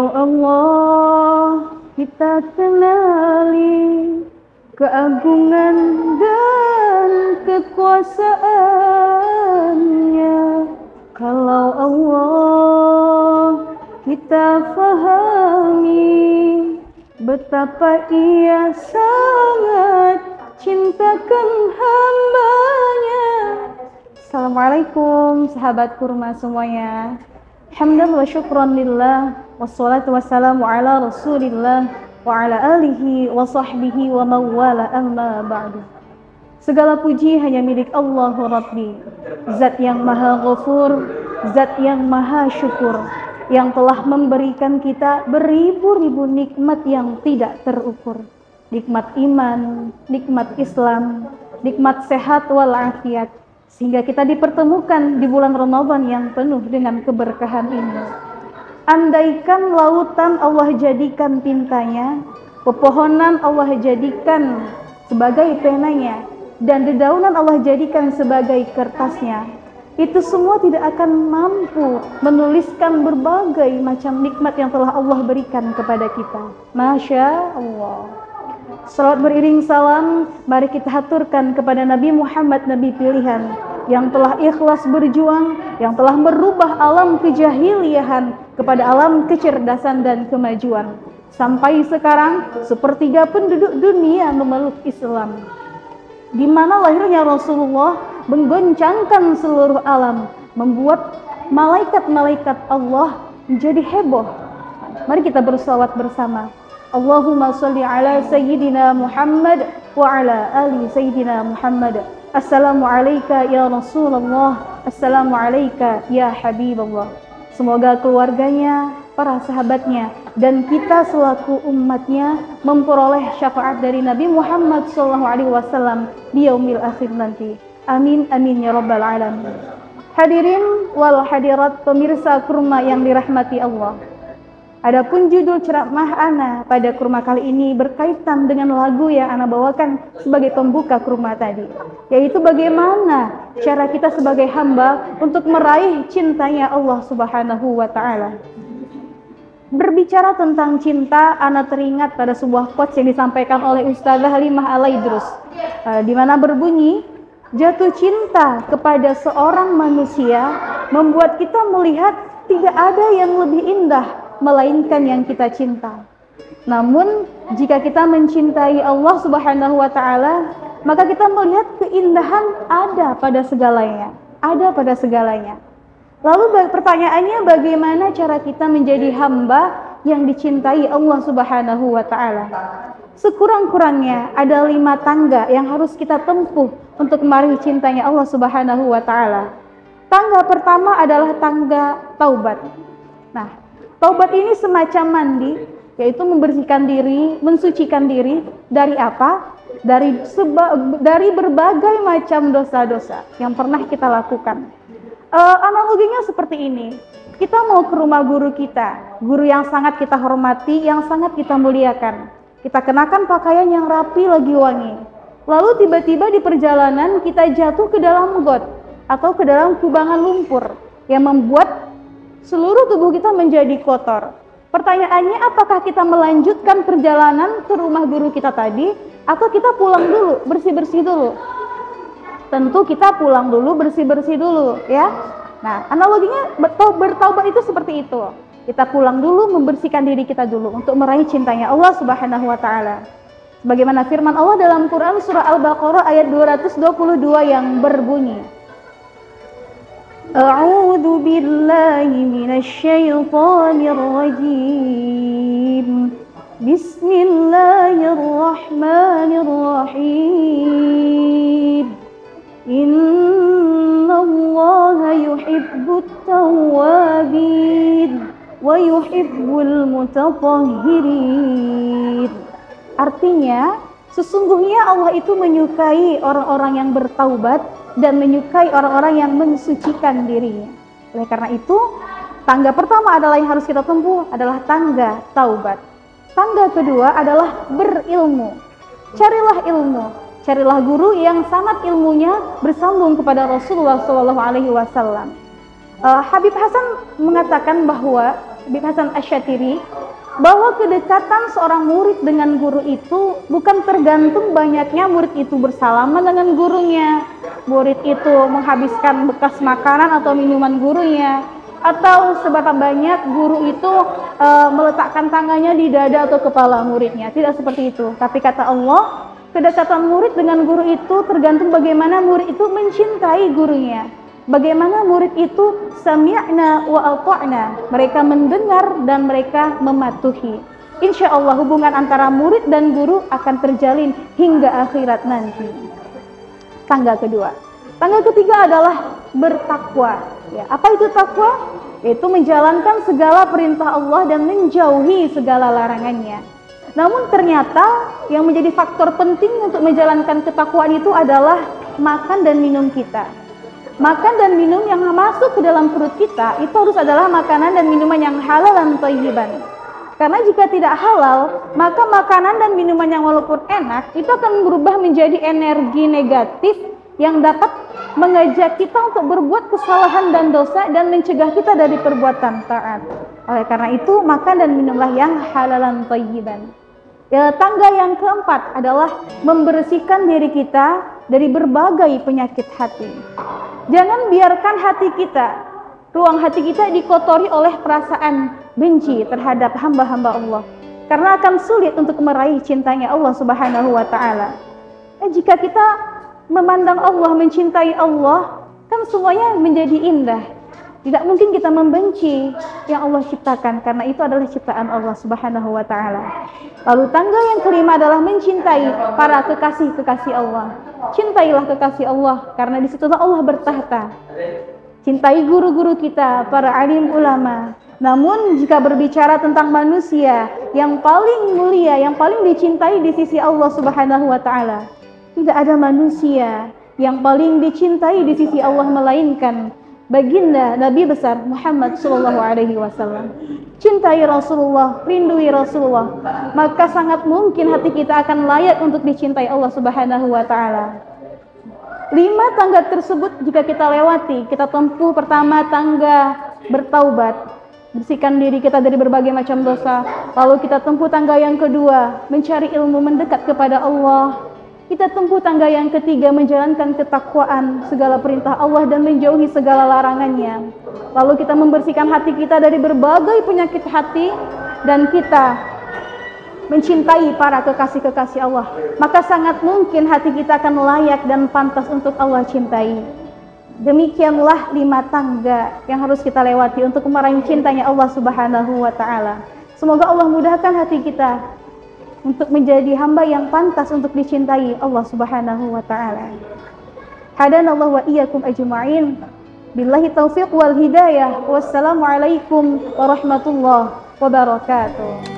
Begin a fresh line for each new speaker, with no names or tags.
Kalau Allah kita kenali keagungan dan kekuasaannya, kalau Allah kita fahami betapa Ia sangat cintakan hambanya. Assalamualaikum sahabat kurma semuanya. Hamdan wa syukran lillah, wassalatu wassalamu ala rasulillah wa ala alihi wa sahbihi wa mawala, amma ba'du. Segala puji hanya milik Allah Rabbi, Zat yang maha ghafur, Zat yang maha syukur, yang telah memberikan kita beribu-ribu nikmat yang tidak terukur. Nikmat iman, nikmat Islam, nikmat sehat walafiat, sehingga kita dipertemukan di bulan Ramadan yang penuh dengan keberkahan ini. Andaikan lautan Allah jadikan tintanya, pepohonan Allah jadikan sebagai penanya, dan dedaunan Allah jadikan sebagai kertasnya, itu semua tidak akan mampu menuliskan berbagai macam nikmat yang telah Allah berikan kepada kita. Masya Allah. Salawat beriring salam, mari kita haturkan kepada Nabi Muhammad, Nabi pilihan, yang telah ikhlas berjuang, yang telah merubah alam kejahiliahan kepada alam kecerdasan dan kemajuan. Sampai sekarang, sepertiga penduduk dunia memeluk Islam, di mana lahirnya Rasulullah menggoncangkan seluruh alam, membuat malaikat-malaikat Allah menjadi heboh. Mari kita bersalawat bersama. Allahumma salli ala Sayyidina Muhammad wa ala ali Sayyidina Muhammad. Assalamu alayka ya Rasulullah, assalamu alayka ya Habiballah. Semoga keluarganya, para sahabatnya, dan kita selaku umatnya memperoleh syafaat dari Nabi Muhammad SAW di yaumil akhir nanti. Amin amin ya rabbal alamin. Hadirin wal hadirat pemirsa kurma yang dirahmati Allah. Adapun judul ceramah ana pada kurma kali ini berkaitan dengan lagu yang ana bawakan sebagai pembuka kurma tadi, yaitu bagaimana cara kita sebagai hamba untuk meraih cintanya Allah Subhanahu wa Ta'ala. Berbicara tentang cinta, ana teringat pada sebuah quotes yang disampaikan oleh Ustazah Halimah Al-Aidrus, di mana berbunyi, jatuh cinta kepada seorang manusia membuat kita melihat tidak ada yang lebih indah melainkan yang kita cinta. Namun jika kita mencintai Allah Subhanahu wa Ta'ala, maka kita melihat keindahan ada pada segalanya, ada pada segalanya. Lalu pertanyaannya, bagaimana cara kita menjadi hamba yang dicintai Allah Subhanahu wa Ta'ala? Sekurang-kurangnya ada 5 tangga yang harus kita tempuh untuk meraih cintanya Allah Subhanahu wa Ta'ala. Tangga pertama adalah tangga taubat. Nah, taubat ini semacam mandi, yaitu membersihkan diri, mensucikan diri dari apa? Dari berbagai macam dosa-dosa yang pernah kita lakukan. Analoginya seperti ini. Kita mau ke rumah guru kita, guru yang sangat kita hormati, yang sangat kita muliakan. Kita kenakan pakaian yang rapi lagi wangi. Lalu tiba-tiba di perjalanan kita jatuh ke dalam got atau ke dalam kubangan lumpur yang membuat seluruh tubuh kita menjadi kotor. Pertanyaannya, apakah kita melanjutkan perjalanan ke rumah guru kita tadi, atau kita pulang dulu, bersih-bersih dulu? Tentu kita pulang dulu, bersih-bersih dulu, ya. Nah, analoginya bertaubat itu seperti itu. Kita pulang dulu, membersihkan diri kita dulu untuk meraih cintanya Allah Subhanahu wa Ta'ala. Sebagaimana firman Allah dalam Quran surah Al-Baqarah ayat 222 yang berbunyi, A'udzu billahi minasy syaithanir rajim. Bismillahirrahmanirrahim. Innallaha yuhibbut tawwabin wa yuhibbul mutatahhirin. Artinya, sesungguhnya Allah itu menyukai orang-orang yang bertaubat dan menyukai orang-orang yang mensucikan dirinya. Oleh karena itu, tangga pertama adalah yang harus kita tempuh adalah tangga taubat. Tangga kedua adalah berilmu. Carilah ilmu, carilah guru yang sangat ilmunya bersambung kepada Rasulullah SAW. Habib Hasan mengatakan bahwa Habib Hasan Asy'atiri, bahwa kedekatan seorang murid dengan guru itu bukan tergantung banyaknya murid itu bersalaman dengan gurunya, murid itu menghabiskan bekas makanan atau minuman gurunya, atau seberapa banyak guru itu meletakkan tangannya di dada atau kepala muridnya. Tidak seperti itu. Tapi kata Allah, kedekatan murid dengan guru itu tergantung bagaimana murid itu mencintai gurunya. Bagaimana murid itu sami'na wa ata'na, mereka mendengar dan mereka mematuhi. Insya Allah hubungan antara murid dan guru akan terjalin hingga akhirat nanti. Tangga kedua. Tangga ketiga adalah bertakwa. Ya, apa itu takwa? Itu menjalankan segala perintah Allah dan menjauhi segala larangannya. Namun ternyata yang menjadi faktor penting untuk menjalankan ketakwaan itu adalah makan dan minum kita. Makan dan minum yang masuk ke dalam perut kita itu harus adalah makanan dan minuman yang halal dan thayyiban. Karena jika tidak halal, maka makanan dan minuman yang walaupun enak itu akan berubah menjadi energi negatif yang dapat mengajak kita untuk berbuat kesalahan dan dosa dan mencegah kita dari perbuatan taat. Oleh karena itu, makan dan minumlah yang halal dan thayyiban. Ya, tangga yang keempat adalah membersihkan diri kita dari berbagai penyakit hati. Jangan biarkan hati kita, ruang hati kita dikotori oleh perasaan benci terhadap hamba-hamba Allah. Karena akan sulit untuk meraih cintanya Allah Subhanahu wa Ta'ala. Jika kita memandang Allah, mencintai Allah, kan semuanya menjadi indah. Tidak mungkin kita membenci yang Allah ciptakan, karena itu adalah ciptaan Allah Subhanahu wa Ta'ala. Lalu tangga yang kelima adalah mencintai para kekasih-kekasih Allah. Cintailah kekasih Allah, karena di situlah Allah bertahta. Cintai guru-guru kita, para alim ulama. Namun jika berbicara tentang manusia yang paling mulia, yang paling dicintai di sisi Allah Subhanahu wa Ta'ala, tidak ada manusia yang paling dicintai di sisi Allah melainkan baginda Nabi besar Muhammad sallallahu alaihi wasallam. Cintai Rasulullah, rindui Rasulullah, maka sangat mungkin hati kita akan layak untuk dicintai Allah Subhanahu wa Ta'ala. 5 tangga tersebut jika kita lewati, kita tempuh. Pertama, tangga bertaubat, bersihkan diri kita dari berbagai macam dosa. Lalu kita tempuh tangga yang kedua, mencari ilmu, mendekat kepada Allah. Kita tempuh tangga yang ketiga, menjalankan ketakwaan, segala perintah Allah dan menjauhi segala larangannya. Lalu kita membersihkan hati kita dari berbagai penyakit hati dan kita mencintai para kekasih-kekasih Allah. Maka sangat mungkin hati kita akan layak dan pantas untuk Allah cintai. Demikianlah 5 tangga yang harus kita lewati untuk meraih cintanya Allah Subhanahu wa Ta'ala. Semoga Allah mudahkan hati kita untuk menjadi hamba yang pantas untuk dicintai Allah Subhanahu wa Ta'ala. Hadanallahu wa iyyakum ajma'in. Billahi taufiq wal hidayah. Wassalamualaikum warahmatullahi wabarakatuh.